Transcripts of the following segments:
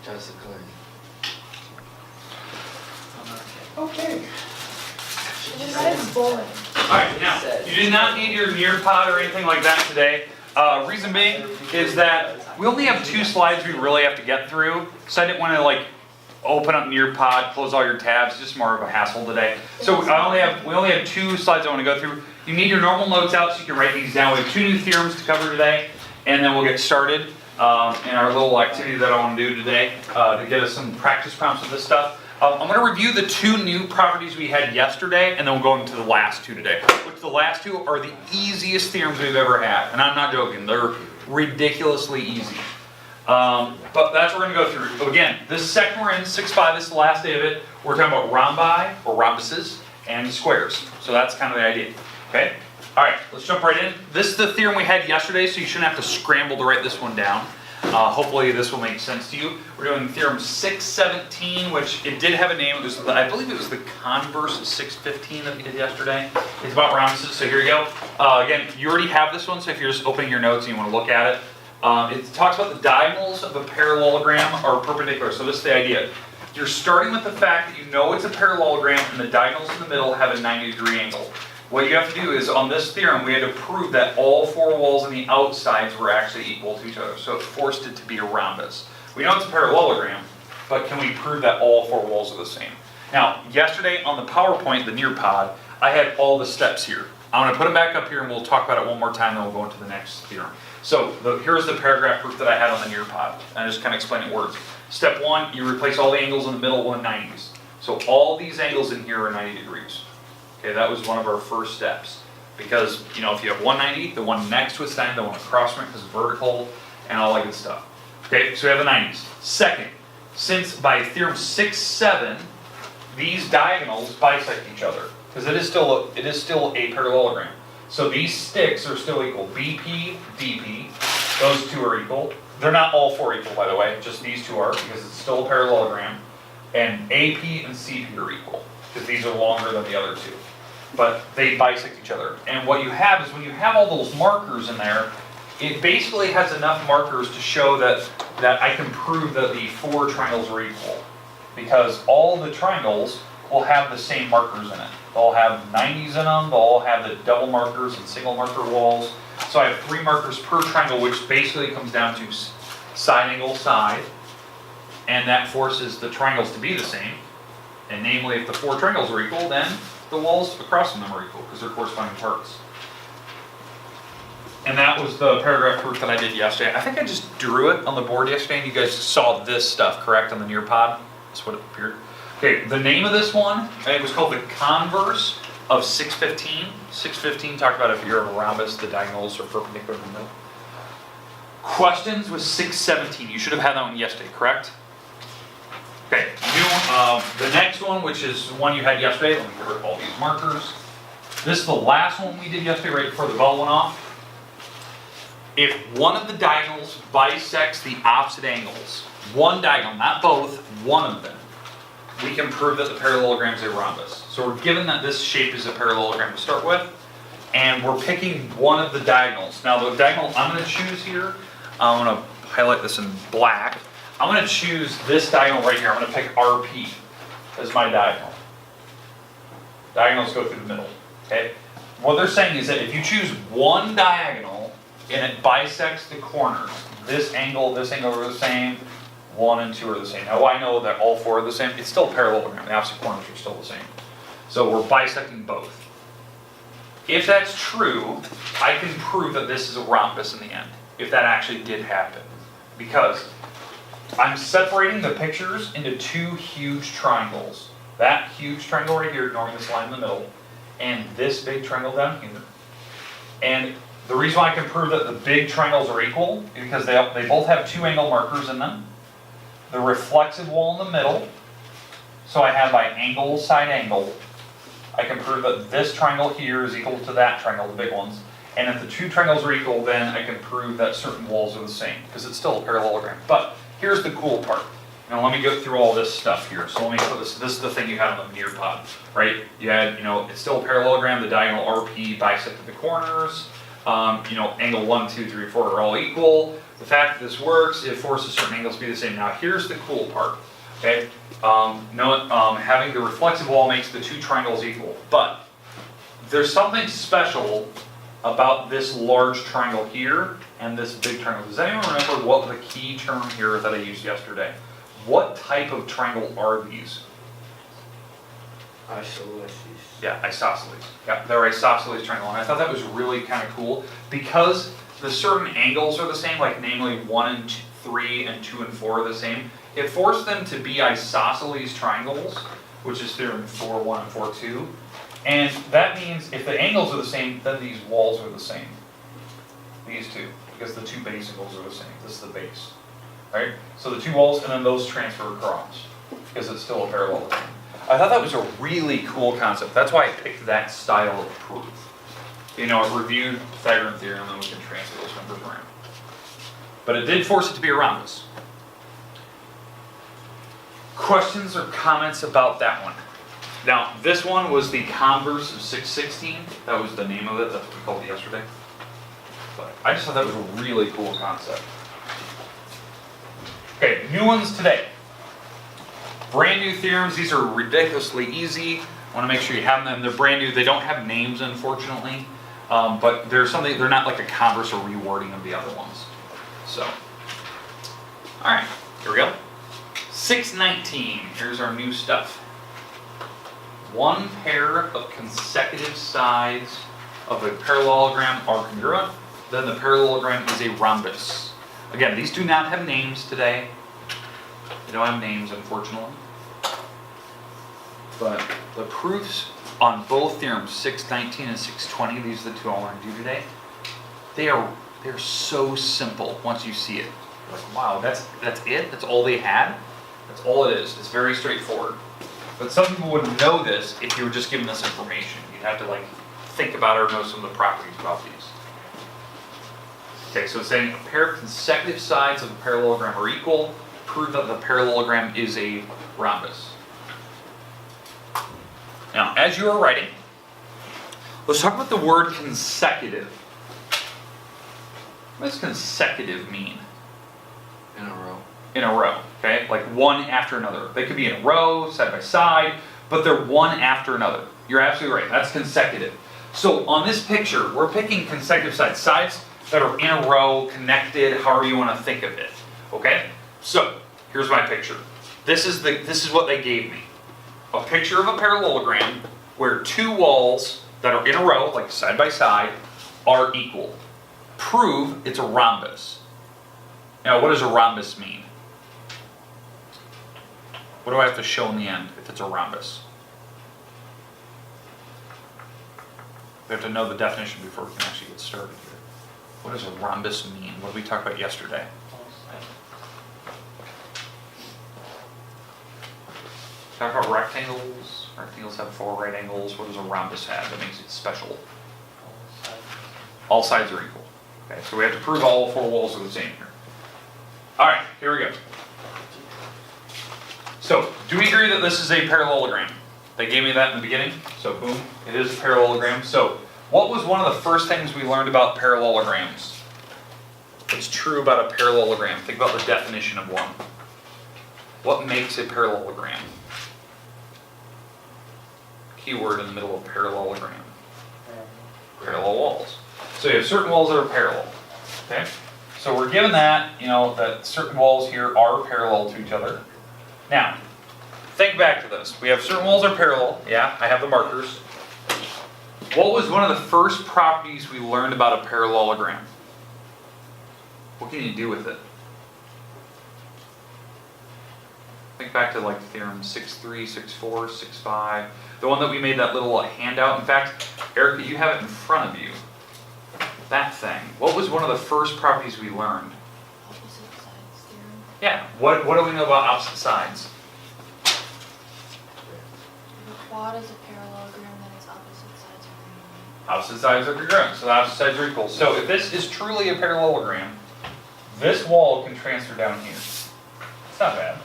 Just the coin. Okay. That is boring. Alright, now, you did not need your Nearpod or anything like that today. Reason being is that we only have 2 slides we really have to get through, so I didn't want to like open up Nearpod, close all your tabs, just more of a hassle today. So we only have 2 slides I want to go through. You need your normal notes out so you can write these down. We have 2 new theorems to cover today, and then we'll get started in our little activity that I want to do today to get us some practice prompts with this stuff. I'm going to review the 2 new properties we had yesterday, and then we'll go into the last 2 today. Which the last 2 are the easiest theorems we've ever had, and I'm not joking. They're ridiculously easy. But that's what we're going to go through. Again, this second we're in, 6-5, this is the last day of it. We're talking about rhombi, or rhombuses, and squares. So that's kind of the idea. Okay? Alright, let's jump right in. This is the theorem we had yesterday, so you shouldn't have to scramble to write this one down. Hopefully this will make sense to you. We're doing theorem 617, which it did have a name. It was, I believe it was the converse of 615 that we did yesterday. It's about rhombuses, so here you go. Again, you already have this one, so if you're just opening your notes and you want to look at it. It talks about the diagonals of a parallelogram are perpendicular, so this is the idea. You're starting with the fact that you know it's a parallelogram and the diagonals in the middle have a 90-degree angle. What you have to do is, on this theorem, we had to prove that all 4 walls on the outsides were actually equal to each other. So it forced it to be a rhombus. We know it's a parallelogram, but can we prove that all 4 walls are the same? Now, yesterday on the PowerPoint, the Nearpod, I had all the steps here. I'm going to put them back up here and we'll talk about it one more time, then we'll go into the next theorem. So here's the paragraph proof that I had on the Nearpod. I just kind of explain it in words. Step 1, you replace all the angles in the middle with 90s. So all these angles in here are 90 degrees. Okay, that was one of our first steps. Because, you know, if you have 190, the one next to it's 90, the one across from it is vertical, and all that good stuff. Okay, so we have the 90s. Second, since by theorem 6-7, these diagonals bisect each other, because it is still a parallelogram. So these sticks are still equal. BP, DP, those 2 are equal. They're not all 4 equal, by the way, just these 2 are, because it's still a parallelogram. And AP and CP are equal, because these are longer than the other 2. But they bisect each other. And what you have is when you have all those markers in there, it basically has enough markers to show that I can prove that the 4 triangles are equal. Because all the triangles will have the same markers in it. They'll have 90s in them, they'll all have the double markers and single marker walls. So I have 3 markers per triangle, which basically comes down to side angle side. And that forces the triangles to be the same. And namely, if the 4 triangles are equal, then the walls across from them are equal because they're corresponding parts. And that was the paragraph proof that I did yesterday. I think I just drew it on the board yesterday and you guys saw this stuff, correct, on the Nearpod? That's what it appeared. Okay, the name of this one, it was called the converse of 615. 615 talked about if you're a rhombus, the diagonals are perpendicular in the middle. Questions with 617. You should have had that one yesterday, correct? Okay, the next one, which is the one you had yesterday, let me get rid of all these markers. This is the last one we did yesterday, right before the bell went off. If one of the diagonals bisects the opposite angles, one diagonal, not both, one of them, we can prove that the parallelogram is a rhombus. So we're given that this shape is a parallelogram to start with, and we're picking one of the diagonals. Now the diagonal I'm going to choose here, I'm going to highlight this in black. I'm going to choose this diagonal right here. I'm going to pick RP as my diagonal. Diagonals go through the middle. Okay. What they're saying is that if you choose one diagonal and it bisects the corners, this angle are the same, 1 and 2 are the same. Now I know that all 4 are the same. It's still a parallelogram. The opposite corners are still the same. So we're bisecting both. If that's true, I can prove that this is a rhombus in the end, if that actually did happen. Because I'm separating the pictures into 2 huge triangles. That huge triangle right here, ignoring this line in the middle, and this big triangle down here. And the reason why I can prove that the big triangles are equal is because they both have 2 angle markers in them. The reflexive wall in the middle, so I have by angle, side angle. I can prove that this triangle here is equal to that triangle, the big ones. And if the 2 triangles are equal, then I can prove that certain walls are the same, because it's still a parallelogram. But here's the cool part. Now let me go through all this stuff here. So let me put this is the thing you had on the Nearpod, right? You had, it's still a parallelogram, the diagonal RP bisected the corners. Angle 1, 2, 3, 4 are all equal. the fact that this works, it forces certain angles to be the same. Now here's the cool part, okay? Having the reflexive wall makes the two triangles equal, but there's something special about this large triangle here and this big triangle. Does anyone remember what the key term here that I used yesterday? What type of triangle are these? Isosceles. Yeah, isosceles. Yeah, they're isosceles triangle, and I thought that was really kind of cool because the certain angles are the same, like namely 1 and 3 and 2 and 4 are the same. It forced them to be isosceles triangles, which is theorem 4.1 and 4.2. And that means if the angles are the same, then these walls are the same. These two, because the two base angles are the same. This is the base, right? So the two walls, and then those transfer across, because it's still a parallelogram. I thought that was a really cool concept. That's why I picked that style of proof. You know, it reviewed Pythagorean theorem, and we can transfer those numbers around. But it did force it to be a rhombus. Questions or comments about that one? Now, this one was the converse of 616. That was the name of it. That's what we called it yesterday. But I just thought that was a really cool concept. Okay, new ones today. Brand new theorems. These are ridiculously easy. I want to make sure you have them. They're brand new. They don't have names, unfortunately. But they're something. They're not like a converse or rewording of the other ones. So, all right, here we go. 619. Here's our new stuff. One pair of consecutive sides of a parallelogram are congruent, then the parallelogram is a rhombus. Again, these do not have names today. They don't have names, unfortunately. But the proofs on both theorems, 619 and 620, these are the two I want to do today, they're so simple once you see it. You're like, wow, that's it? That's all they had? That's all it is. It's very straightforward. But some people wouldn't know this if you were just given this information. You'd have to like think about it or know some of the properties about these. Okay, so it's saying a pair of consecutive sides of a parallelogram are equal. Prove that the parallelogram is a rhombus. Now, as you are writing, let's talk about the word consecutive. What does consecutive mean? In a row. In a row, okay? Like one after another. They could be in a row, side by side, but they're one after another. You're absolutely right, that's consecutive. So on this picture, we're picking consecutive sides. Sides that are in a row, connected, however you want to think of it, okay? So, here's my picture. This is what they gave me. A picture of a parallelogram where two walls that are in a row, like side by side, are equal. Prove it's a rhombus. Now, what does a rhombus mean? What do I have to show in the end if it's a rhombus? We have to know the definition before we can actually get started here. What does a rhombus mean? What did we talk about yesterday? Talk about rectangles. Rectangles have 4 right angles. What does a rhombus have that makes it special? All sides are equal. Okay, so we have to prove all 4 walls are the same here. All right, here we go. So, do we agree that this is a parallelogram? They gave me that in the beginning, so boom, it is a parallelogram. So, what was one of the first things we learned about parallelograms? What's true about a parallelogram? Think about the definition of one. What makes a parallelogram? Keyword in the middle of parallelogram. Parallel walls. So you have certain walls that are parallel. Okay? So we're given that, that certain walls here are parallel to each other. Now, think back to this. We have certain walls are parallel. Yeah, I have the markers. What was one of the first properties we learned about a parallelogram? What can you do with it? Think back to like theorem 6.3, 6.4, 6.5. The one that we made that little handout. In fact, Erica, you have it in front of you. That thing. What was one of the first properties we learned? Opposite sides theorem. Yeah. What do we know about opposite sides? If a quad is a parallelogram, then its opposite sides are congruent. Opposite sides are congruent, so the opposite sides are equal. So if this is truly a parallelogram, this wall can transfer down here. It's not bad.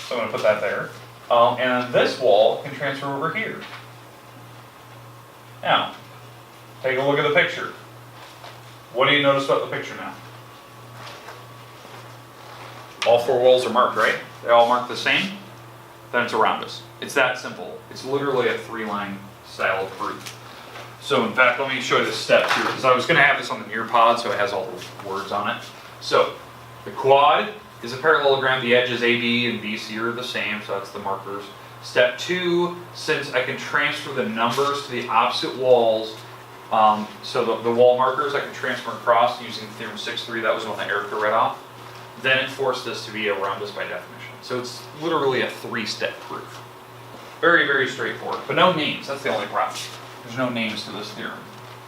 So I'm going to put that there. And this wall can transfer over here. Now, take a look at the picture. What do you notice about the picture now? All 4 walls are marked, right? They all mark the same? Then it's a rhombus. It's that simple. It's literally a 3-line style of proof. So in fact, let me show you the steps here, because I was going to have this on the Nearpod, so it has all the words on it. So the quad is a parallelogram. The edges AB and BC are the same, so that's the markers. Step 2, since I can transfer the numbers to the opposite walls, so the wall markers I can transfer across using Theorem 6.3. That was one that Erica read off. Then it forced this to be a rhombus by definition. So it's literally a 3-step proof. Very, very straightforward. But no names. That's the only problem. There's no names to this theorem.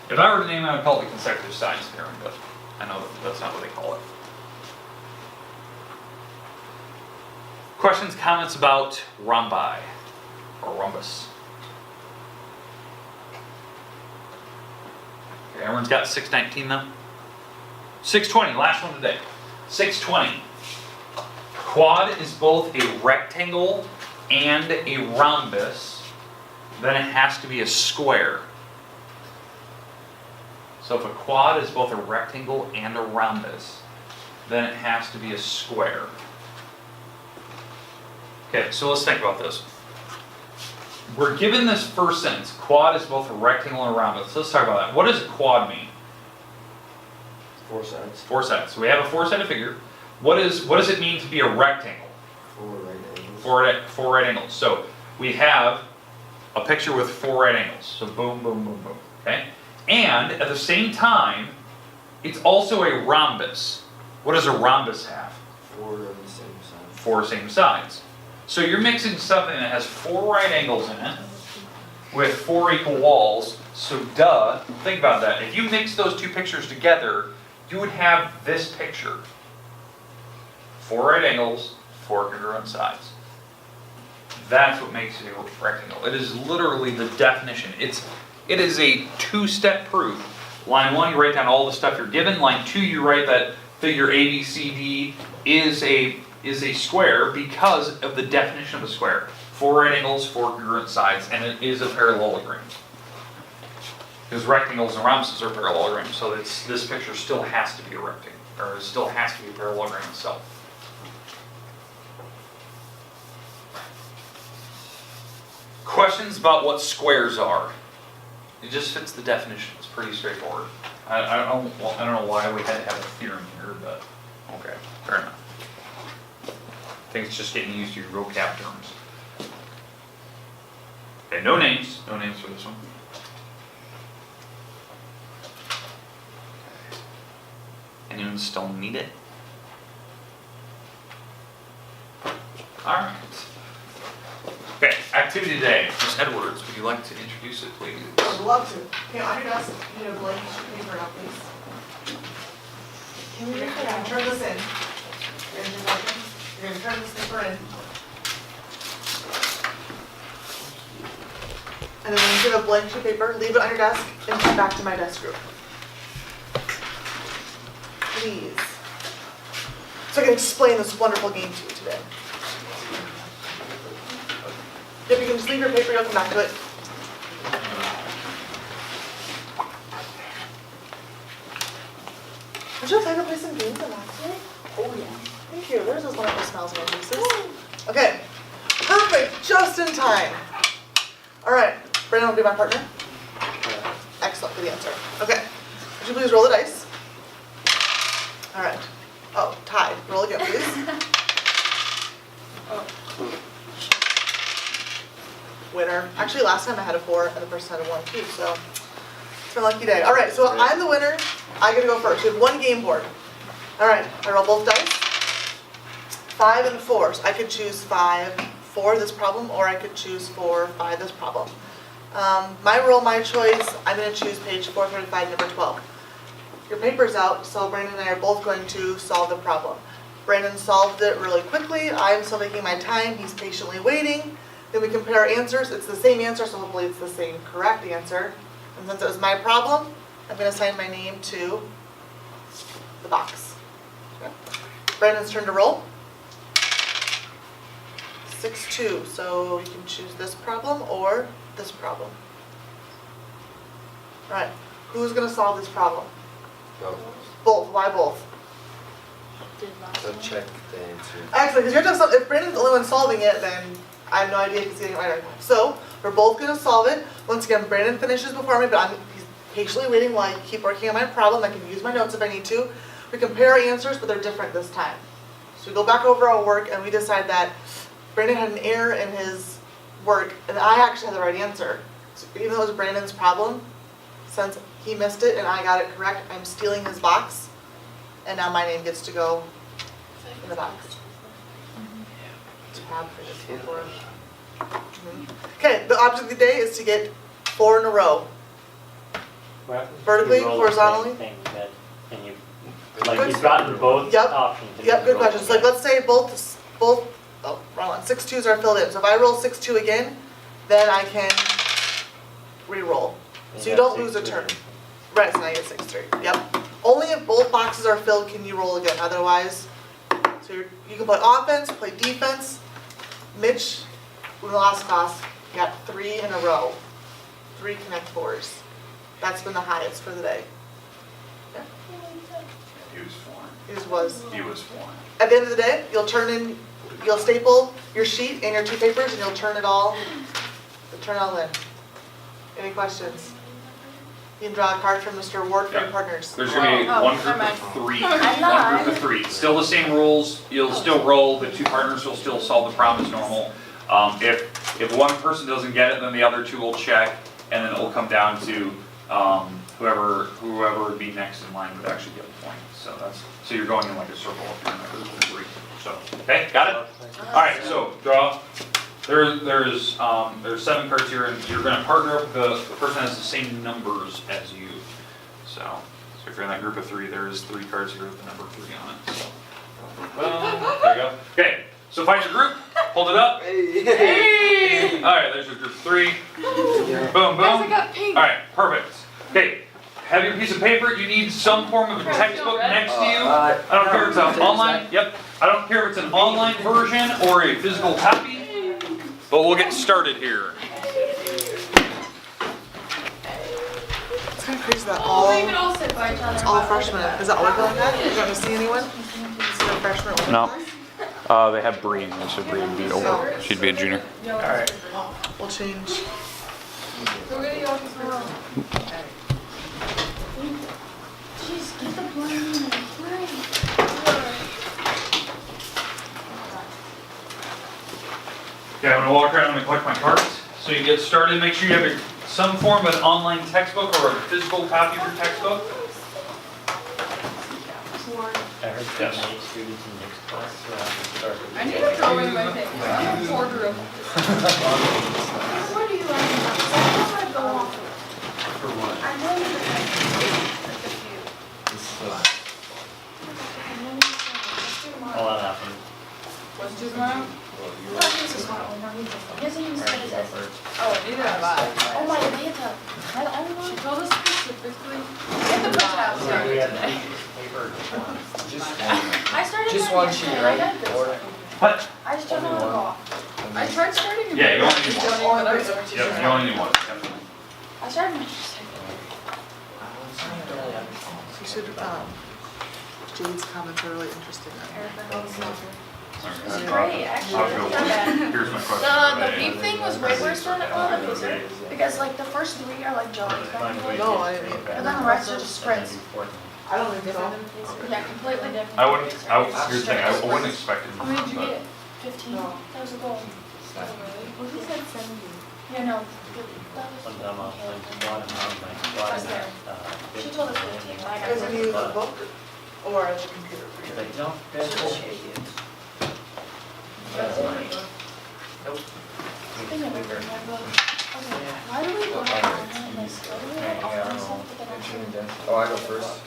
If I were to name it, I would call it the consecutive sides theorem, but I know that's not what they call it. Questions, comments about rhombi or rhombus? Okay, everyone's got 619 though? 620, last one today. 620. Quad is both a rectangle and a rhombus, then it has to be a square. So if a quad is both a rectangle and a rhombus, then it has to be a square. Okay, so let's think about this. We're given this first sentence, quad is both a rectangle and a rhombus. Let's talk about that. What does a quad mean? 4 sides. 4 sides. So we have a 4-sided figure. What does it mean to be a rectangle? 4 right angles. 4 right angles. So we have a picture with 4 right angles. So boom, boom, boom, boom. Okay? And at the same time, it's also a rhombus. What does a rhombus have? 4 on the same side. 4 same sides. So you're mixing something that has 4 right angles in it with 4 equal walls. So duh, think about that. If you mix those 2 pictures together, you would have this picture. 4 right angles, 4 congruent sides. That's what makes it a rectangle. It is literally the definition. It is a 2-step proof. Line 1, you write down all the stuff you're given. Line 2, you write that figure ABCD is a square because of the definition of a square. 4 right angles, 4 congruent sides, and it is a parallelogram. Because rectangles and rhombuses are parallelograms, so this picture still has to be a rectangle, or it still has to be a parallelogram itself. Questions about what squares are? It just fits the definition. It's pretty straightforward. I don't know why we had to have a theorem here, but okay, fair enough. I think it's just getting used to your vocab terms. Okay, no names for this one. Anyone still need it? All right. Okay, activity today. Ms. Edwards, would you like to introduce it, please? I would love to. Okay, on your desk, you need a blank sheet of paper now, please. Can we You're look it gonna up? turn this in. You're gonna do that. You're gonna turn this paper in. And then when you get a blank sheet of paper, leave it on your desk and come back to my desk group. Please. So I can explain this wonderful game to you today. If you can just leave your paper, you'll come back to it. Would you like to play some games on that today? Oh, yeah. Thank you. There's those wonderful smells in my faces. Okay. Perfect. Just in time. All right. Brandon will be my partner. Excellent. Good answer. Okay. Would you please roll the dice? All right. Oh, tied. Roll again, please. Winner. Actually, last time I had a 4 and the person had a 1 too, so it's been a lucky day. All right, so I'm the winner. I get to go first. We have 1 game board. All right, I roll both dice. 5 and 4. So I could choose 5 for this problem, or I could choose 4, 5 this problem. My role, my choice. I'm going to choose page 435, number 12. Your paper's out, so Brandon and I are both going to solve the problem. Brandon solved it really quickly. I'm still taking my time. He's patiently waiting. Then we compare our answers. It's the same answer, so hopefully it's the same correct answer. And since it was my problem, I'm going to assign my name to the box. Okay. Brandon's turn to roll. 6-2, so you can choose this problem or this problem. All right, who's going to solve this problem? Go. Both. Why both? did last So time. check the answer. Excellent, because you have to have some, if Brandon's the only one solving it, then I have no idea if he's getting it right or not. So, we're both gonna solve it. Once again, Brandon finishes before me, but he's patiently waiting while I keep working on my problem. I can use my notes if I need to. We compare our answers, but they're different this time. So we go back over our work and we decide that Brandon had an error in his work, and I actually had the right answer. So even though it was Brandon's problem, since he missed it and I got it correct, I'm stealing his box, and now my name gets to go in the box. Tab for this one for him. Okay, the object of the day is to get 4 in a row. Vertically, horizontally? And you, like, you've gotten both Yep. options. and Yep, you good roll question. So like, them. let's say both, oh, wrong one, 6 2s are filled in. So if I roll 6 2 again, then I can re-roll. So you have don't lose a 6 turn. turns. Right, so now you get 6 3. Yep. Only if both boxes are filled can you roll again. Otherwise, so you can play offense, play defense. Mitch, in the last class, got 3 in a row. 3 connect 4s. That's been the highest for the day. He was foreign. His was. He was foreign. At the end of the day, you'll staple your sheet and your 2 papers, and you'll turn it all in. Any questions? You can draw a card from Mr. Ward for your Yeah. partners. There's gonna be Oh, one never group mind. of 3. I'm One not. group of 3. Still the same rules. You'll still roll. The 2 partners will still solve the problem as normal. If one person doesn't get it, then the other 2 will check, and then it will come down to whoever would be next in line would actually get the point. So you're going in like a circle if you're in a group of 3. So, okay, got it? All right, so draw. There's 7 cards here, and you're going to partner up with the person that has the same numbers as you. So if you're in that group of 3, there's 3 cards here with the number 3 on it. So, well, there you go. Okay, so find your group, hold it up. Hey! All right, there's your group 3. Boom, boom. Guys, I got pink. All right, perfect. Okay, have your piece of paper. You need some form of a textbook next to you. I don't care if it's an online. Yep. I don't care if it's an online version or a physical copy. But we'll get started here. It's kind of crazy that Oh, we could all sit by each other. all freshmen. Is that always like that? You don't see anyone? See a freshman or No. They have Breen, so Breen would be over. She'd be a junior. Alright, we'll change. Jeez, get the blame. Okay, I'm gonna walk around and collect my cards. So you get started, make sure you have some form of an online textbook or a physical copy of your textbook. I heard Yes. that many students in next class started. I need to throw away my things. I have 4 rooms. What are you laughing about? 'Cause I don't want to go off. For what? I know you're like a few. This is the And then you said, let's do tomorrow. All that happened. What's due tomorrow? Oh, this is tomorrow. No, he doesn't even say Alright, his go first. Oh, neither have I. Oh my, Atlanta. Am I the only one? She told us specifically. We have to put it out We have today. paper. Just one. I started Just mine one sheet, yesterday. right? I got this Or- one. What? I just don't know how to go off. I tried starting in Yeah, you May, only I need just one. don't even know what Yep, you only need one, definitely. I started mine yesterday. You should, Jade's comments are really interesting. It's great, actually. I'll go. It's not bad. Here's my question. The beep thing was way worse than the pacer, because like the first 3 are like jogging back and forth. No, I didn't. And then the rest are just sprints. I don't think so. Yeah, completely different. Here's the thing, I wouldn't expect it. How many did you get? 15? No. That was a goal. Well, he said 70. Yeah, no. One time I'll squat and my squat. That's there. She told us 15, but I got Guys, can you use a 15. book or the computer for If you? I don't fit, nope. Speaking of which, my book. Okay, why do we go on this? Why do we have all this stuff but then actually? Oh, I go first.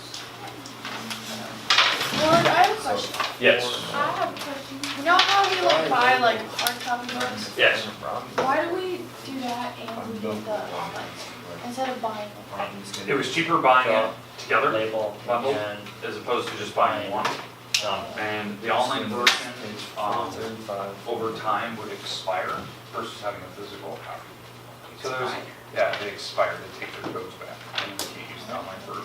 Lord, I have a question. Yes, I have a question. You know how we like buy like hard copy books? yes. Why do we do that and we do the online instead of buying them? It was cheaper buying it together, Label bundled, and, as opposed to just buying one. And the online version, over time would expire versus having a physical copy. So they expire, they take their codes back, and you can't use the online version.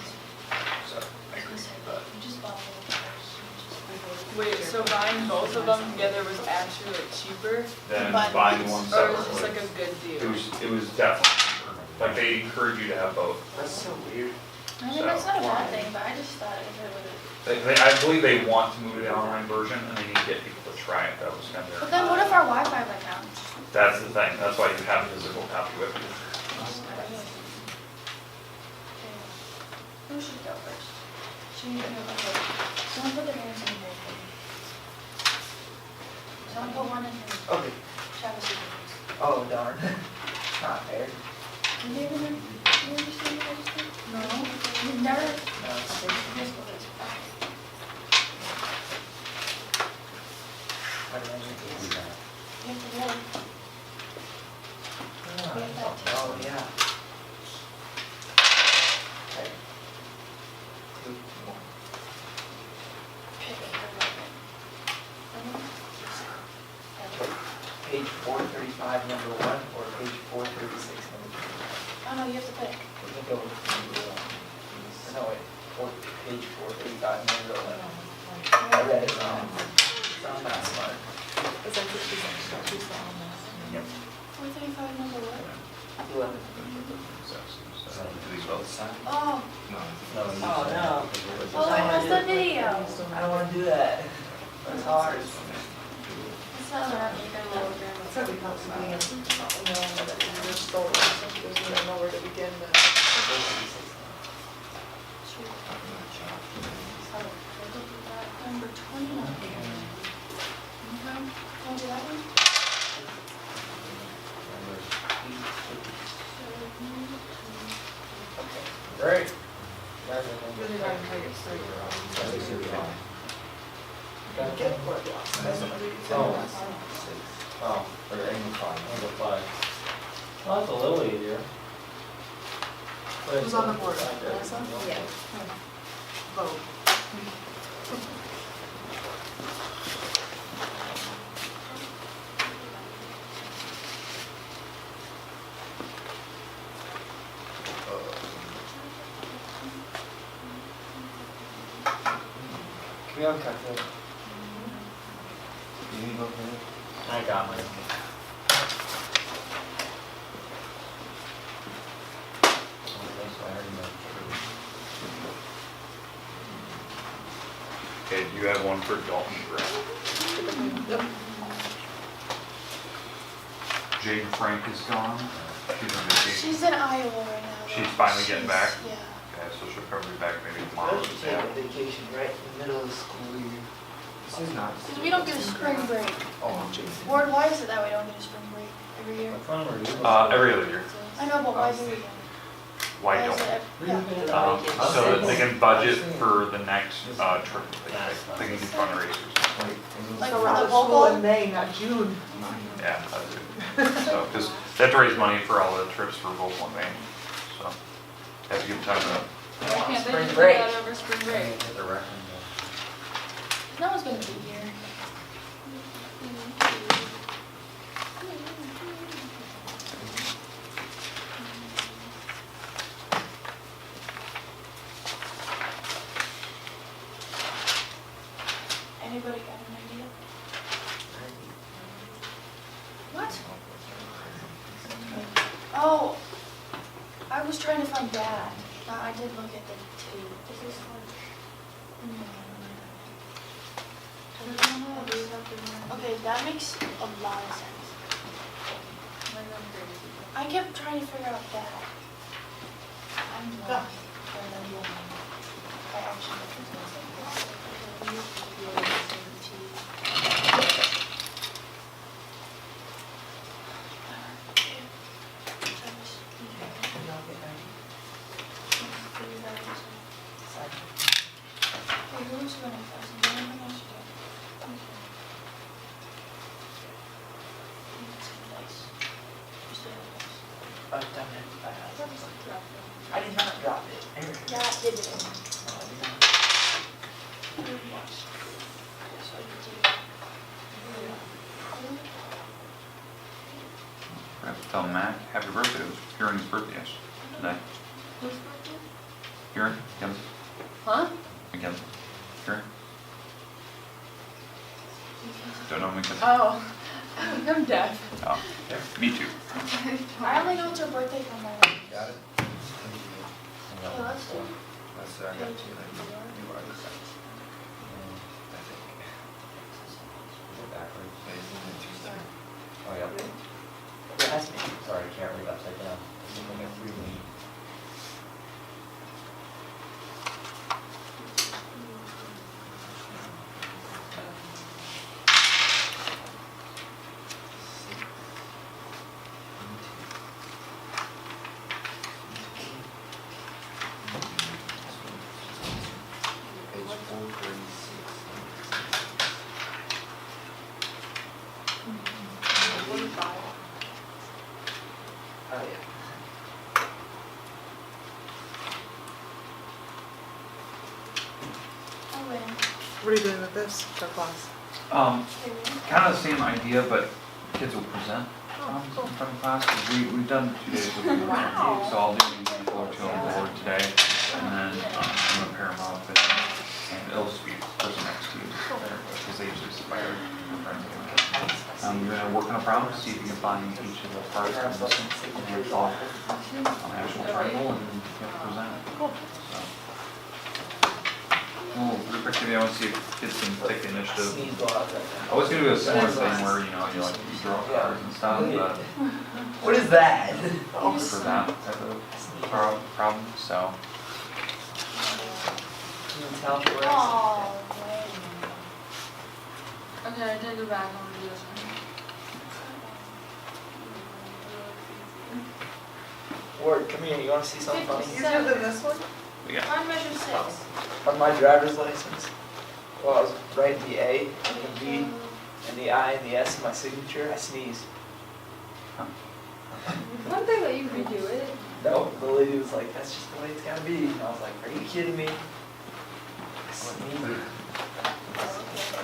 So, I agree with that. You just bought it first. Wait, so buying both of them together was actually like cheaper? Then But- buying one Or it was just separately. like a good It deal? was definitely cheaper. Like they encourage you to have both. That's so weird. I mean, that's not a bad thing, but I just thought if it would I believe they want to move to the online version and they need to get people to try it. That was kind of But their. then what if our Wi-Fi went down? That's the thing. That's why you have a physical copy with you. Who should go first? Should we go, okay. Someone put their hands in the bowl. Someone put one in here. Okay. Travis, you go first. Oh, darn. It's not fair. Have you ever done, you ever seen that before? No. You've never? No, it's Just go first. How do I do that? You have to do it. Oh, yeah. Okay. 2, 1. Pick a Page 435, number 1, or page 436, number 2? Oh no, you have to pick. We can go with number 1. No, wait, page 435, number 11. I read it wrong. I'm not smart. Yep. 435 number what? 11. Do these both sign? Oh, Oh, no. oh, that's the video. I don't want to do that. That's hard. It's not that big a hologram. It's gonna be complicated. No, that you're stolen, so she doesn't even know where to begin to. Number 20 up here. Okay, can I do that one? Great. Really not how you say your own. Get what you want. That's what we say. Oh, or angle 5. Number 5. Well, that's a little easier. Who's on the board? Melissa? Yeah. Vote. Can we have a calculator? You need to go for it? I got mine. Okay, do you have one for Dalton Grant? Yep. Jade Frank is gone. She's on vacation. She's in Iowa right now. She's finally getting back? Yeah. Okay, so she'll probably be back maybe Why tomorrow. don't you take a vacation right in the middle of the school year? This is nice. Because we don't get a spring break. Oh, Jason. Ward, why is it that we don't get a spring break every year? What phone were you? Every other year. I know, but why do we? Why is don't? it yeah. So that they can budget for the next trip that they take. They can do fundraisers. Wait, Like So for we're out the of school vocal? in May, not June. Yeah, that's it. So, because they have to raise money for all the trips for vocal and main. So, have to give time to. Why can't they Spring just do break. that over spring break? No one's gonna be here. Anybody got an idea? What? Oh, I was trying to find dad. I did look at the two. Is this one? Okay, that makes a lot of sense. I kept trying to figure out that. I'm blind. I actually Okay, who's going first? Is there anything else to do? I've done it. I did not drop it. Eric. Yeah, I did it. No, I did not. So I did it. I have to tell Mac happy birthday. It was Kieran's birthday today. Whose birthday? Kieran, Mackenzie, Huh? Mackenzie, Kieran. can. Oh, I'm deaf. Oh, me too. I only know it's her birthday from my. Got it? Okay, let's do. That's, I got two, like, you are the same. I think. Go backwards. Amazing and Tuesday. Oh, yeah. That's me. Sorry, I can't read upside down. It's like a 3 week. Page 436. Oh, yeah. I'll win. What are you doing with this for class? Kind of the same idea, but kids will present in front of class. 'Cause we've done 2 days with them. Wow. So I'll do an example or two on the board today, and then I'm gonna pair them up, and it'll just be the person next to you, because they usually inspire your friends. You're gonna work on a problem, see if you can find each of the parts and your thought on the actual triangle, and you have to present it. Cool. So. Well, pretty quickly, I want to see if kids can take the initiative. Sneeze a lot right I was gonna do a similar thing where, you know, you like, you draw cards and stuff, but now. What is that? for that type of problem, so. Can you tell for us? Oh, wait. Okay, I take it back, I'm gonna do this one. Ward, come here, you wanna see something funny? Easier than this one? Yeah. Mine measures 6. On my driver's license, while I was writing the A and the B and the I and the S in my signature, I sneezed. Wouldn't they let you redo it? No, the lady was like, that's just the way it's gotta be. And I was like, are you kidding me? I sneezed.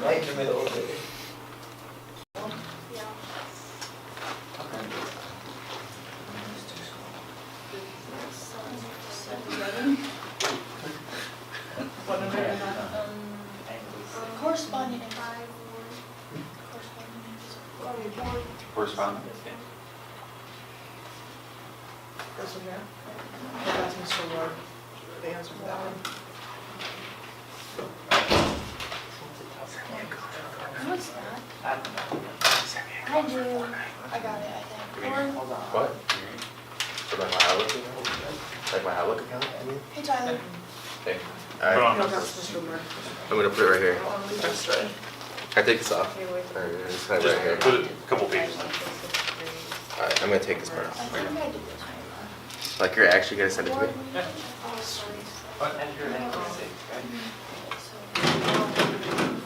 Right in the middle of it. Yeah. What number is that? Corresponding. Correspondence. This one here? That's Mr. Ward. The answer to that one. What's that? I don't know. I do. I got it, I think. Or, Hold on. What? For like my Outlook account? Like my Outlook account, I mean? hey Tyler. Okay. Put Alright, on No, this. that's Mr. Ward. I'm gonna put it right here. That's right. Can I take this off? Okay, wait. Alright, just have it right here. Put it a couple pages in. Alright, I'm gonna take this part I off. think I did this. Like you're actually gonna send it to me? Oh, sorry. What? And you're 96, right? So, 57.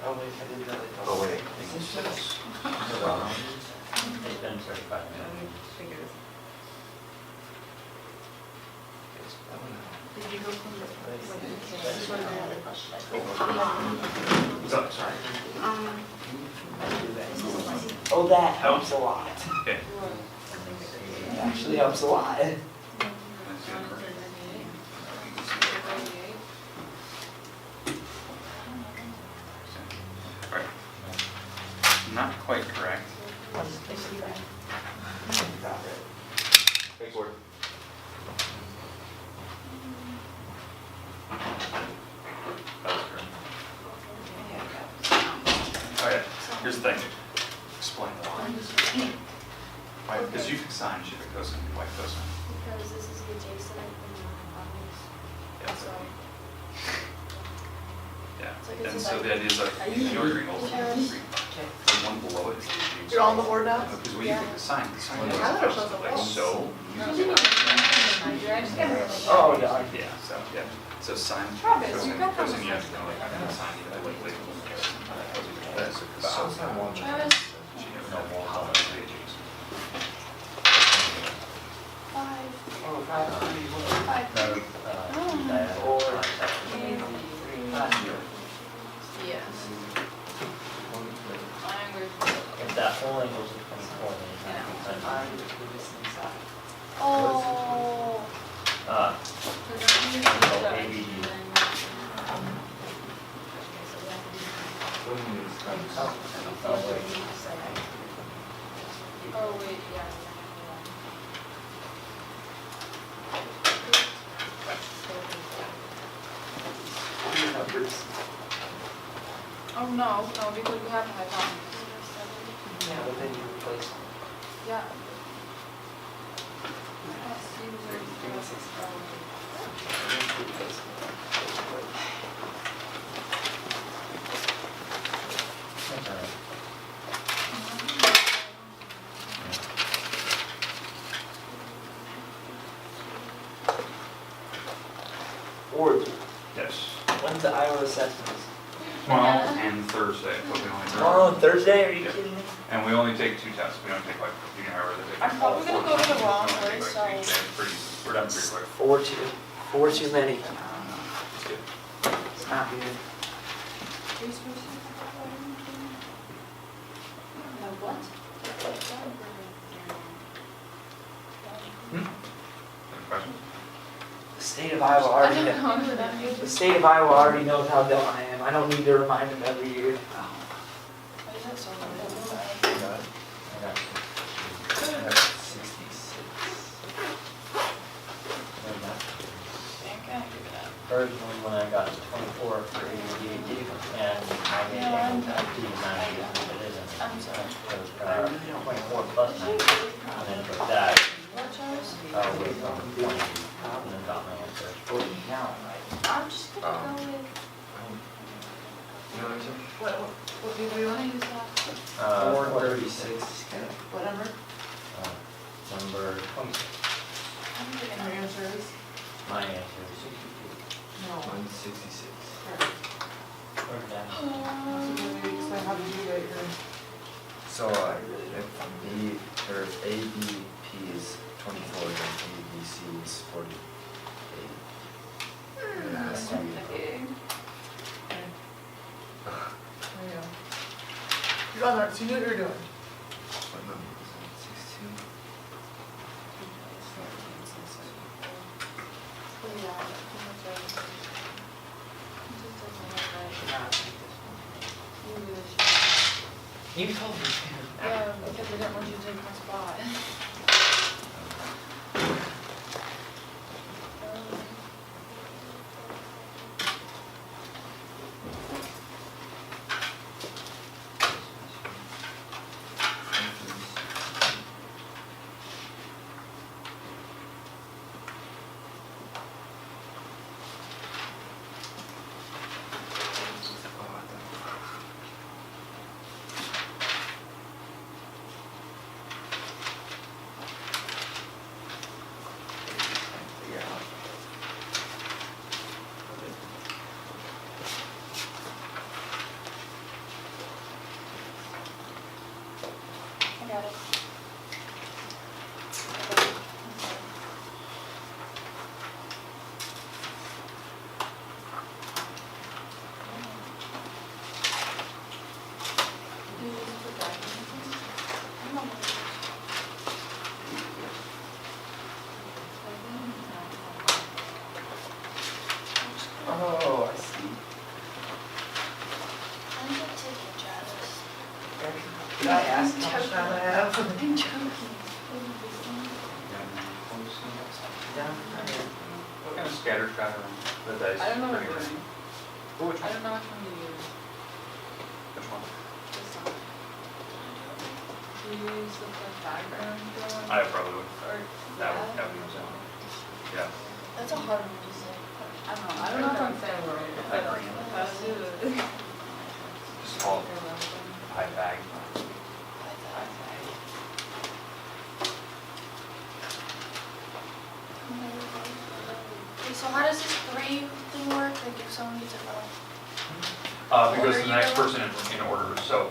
Oh, wait, I did really. Oh, wait. It's been 35 minutes. Did you go from the, This is what I had a question. What's up, sorry? Oh, that helps a lot. Okay. It actually helps a lot. Alright. Not quite correct. Thanks, Ward. That was correct. Alright, here's the thing. Explain why. Why, because you can sign, she could cosine, why cosine? Because this is the adjacent and Yeah, so. Yeah, So it's and just so like- the idea is like, you know your angles, Yes. the one below it is the You're on the board now? Because when you Yeah. pick the sign I is thought it was like on the so. Oh, yeah. Yeah, so, yeah, so sign, Travis, you got that cosine, one. you have to know, like, I'm gonna sign it, I like, label it. So it's not one. Travis, She never knows how much they use. 5. Oh, 5, 3, 1. 5. No, Or- diagonal. 3, 5. Yes. If that whole angle is 24, then it's not I 100. would do this inside. Oh. So ABD. Oh, wait, yeah. Oh, no, because we have a hypothesis. Yeah, but then you replace. Yeah. Or, Yes. when's the Iowa assessments? Tomorrow and Thursday, but we only Tomorrow and Thursday, are you kidding me? And we only take 2 tests. We don't take like, you know, however they take. I'm probably gonna go to the wrong We only take, place, like, so- 2 days. We're done pretty quick. Four too many. It's good. It's not good. What? Any questions? The state of Iowa already, the state of Iowa already knows how dumb I am. I don't need to remind them every year. Originally, when I got 24 for ADD, and I made it up to 90, it isn't. I'm sorry. It was 24 plus 90, and then took that, away from 20, and then got my answer. Now, I'm just gonna go with, What do we wanna use that? 436, What number? number 26. And your answer is? My answer is 62. No. 166. Where's that? Explain how to do that, So if B, or A, B, P is 24, then A, B, C is 48. It has to be. You're on there, so you knew what you were doing. What number is it? 16? you told me. Yeah, because I didn't want you to take my spot. I got it. Oh, I see. I'm gonna take it, Travis. Did I ask how much time I have? I'm joking. Down here. What kind of scatter shot are the dice? I don't know what pretty we're much? doing. Which I don't know which one to use. Which one? This one. Do you use the background one? I probably would. Or That would, that? that would use that one. Yeah. That's a hard one to say. I don't know if I'm saying it right. I agree. That's it. Just call it high bag. Okay, so how does this 3 thing work? Like if someone gets it wrong? Because Order the you next go? person in order, so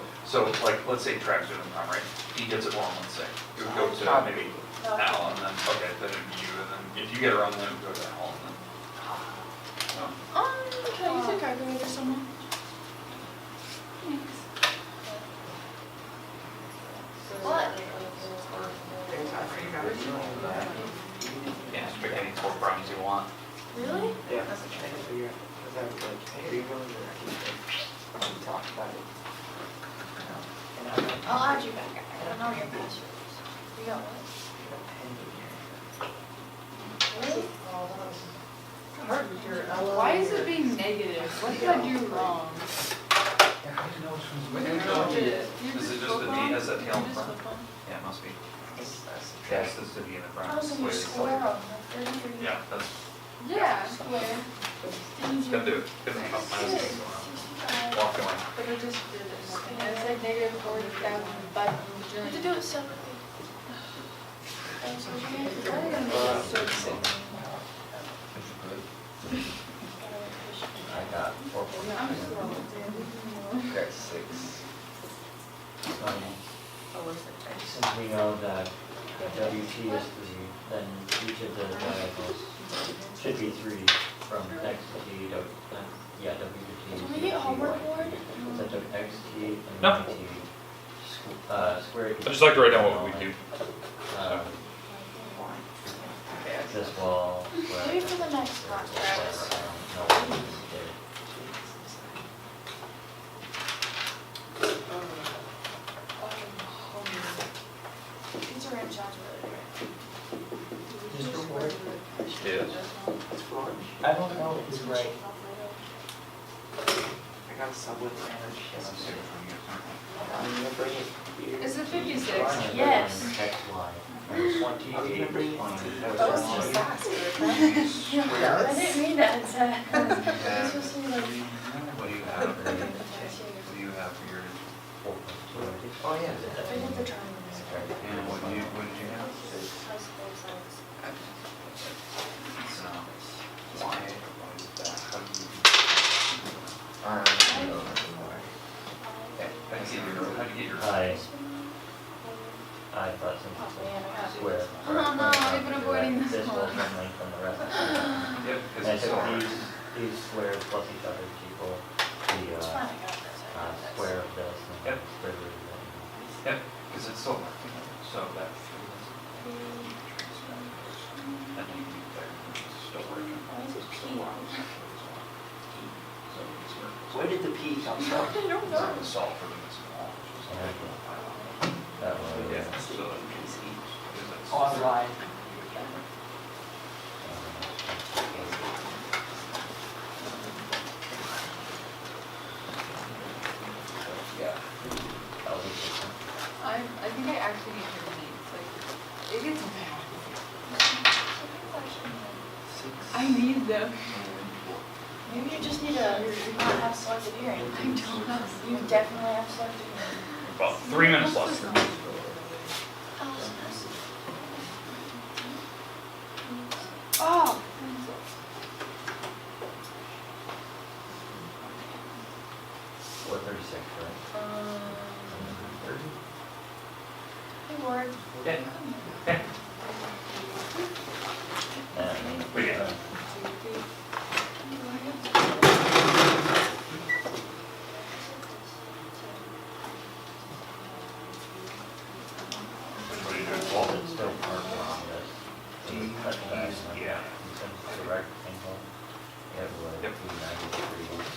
like, let's say Travis doing the prime, right? He gets it wrong, let's say. It would go to maybe No. Al, and then, okay, then it'd be you, and then if you get it wrong, then it would go to Al, and then. So, Can I use a calculator somewhere? Thanks. What? yeah, just pick any 4 problems you want. Really? Yeah, that's what I'm trying to figure out. Because I was like, hey, are you going to We talked about it. And I'm like, I'll add you back. I don't know your passwords. You got what? Really? Why is it being negative? What did I do wrong? yeah, how do you know which one's What which? did you do? Is it just the D has that tail in front? Flip them? Yeah, it must be. It's- Yeah, it's just the D in the front. Oh, so you're square on the 33. Yeah, that's, Yeah, Square. gotta do it. Good thing about mine is walk away. but I just did it. And it said negative 40,000, but You have to do it separately. That's what you have to do. I'm gonna make it so sick. I got 4. I'm slow. Okay, 6. Since we know that WT is 3, then each of the diagonals should be 3 from X to T, yeah, W to T. Can we get homework board? So I took X, T, and No. Y, T, square. I just like to write down what we do. This wall. square, Maybe for the next square, class, square, Travis. no, there. Pizza ranch sounds really good. Just go for it. Yes. I don't know if it's right. I got a Subway sandwich. I'm gonna bring it here. Is it 56? Yes. X, Y. I was gonna bring it. 20. That was just fast. I didn't mean that. It's supposed to be like. What do you have? What do you have for yours? Oh, yeah. I did the triangle. And what did you have? So, why? How do you get your? I thought since it's a square. Oh no, I've been avoiding this This will one. then lengthen the rest of the. Yep, And because I it's took so hard. these squares plus each other to equal the It's fine, I got this. I got this. square of this and Yep. square root of that. Yep, because it's so hard. So that. And you can there, it's still working. Why is it P? So it's working. Where did the P come from? I don't It's know. not the salt for the small. That one. Yeah, so that means because it's. Online. Yeah. That was interesting. I think I actually need to read. Like, it gets bad. I need them. Maybe you just need to not have selective hearing. I don't have. You definitely have selective hearing. About 3 minutes left. Oh. 436, right? Hey, Ward. Yeah. And We get it. What are you doing? Well, it's still marked on this. So we cut that. Yeah. Since it's a rectangle, it would Yep. be 90 degrees.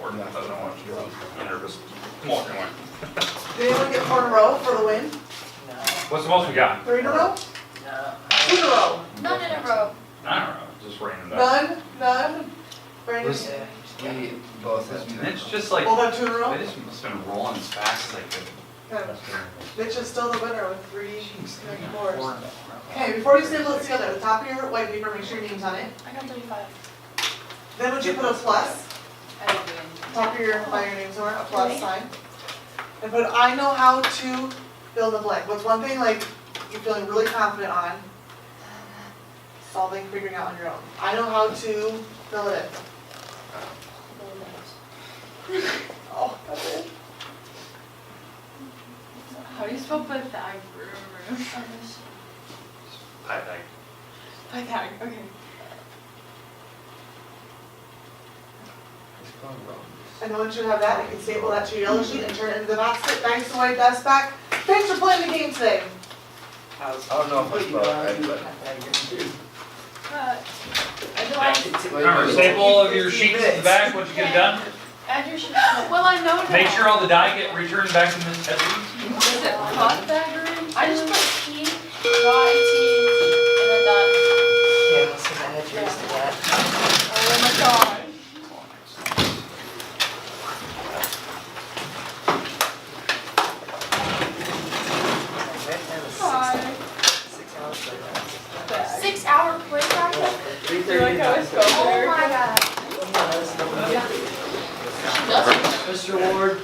Or not, I don't want you to get nervous. Come on, come on. Did anyone get 4 in a row for the win? No, What's the most we got? 3 in a row? no. 2 in a row? None in a row. I don't know, just random. None? None? Brandon? Yeah, we both have 2. It's just like, Both have 2 in a row? they just must have been rolling as fast as they could. Okay. Must be- Mitch is still the winner with 3 Four 94s. in a row. Okay, before you staple it together, the top of your white paper, make sure your name's on it. I got 35. Then would you put a plus, I didn't do anything. top of your, by your name somewhere, a plus sign. And put, I know how to fill in the blank. What's one thing like you're feeling really confident on? Solving, figuring out on your own. I know how to fill it in. Oh, that's it. How do you spell Pythagoras? Pythag, okay. And once you have that, you can staple that to your yellow sheet and turn it into the basket. Thanks to White Desk back. Thanks for playing the game today. I was. I don't know if I spelled it right, but- Remember, save all of your sheets in the back once you get it done. Add your sheet. Well, I know now. Make sure all the die get returned back in this at least. Is it hot bagger in? I just put P, Y, T, and then dot. Yeah, so I had yours to that. Oh my god. Hi. 6 hours later. 6 hour play practice? 3:30. Do you like how I spelled Oh there? my god. Yeah, that's no big deal. She doesn't. Mr. Ward,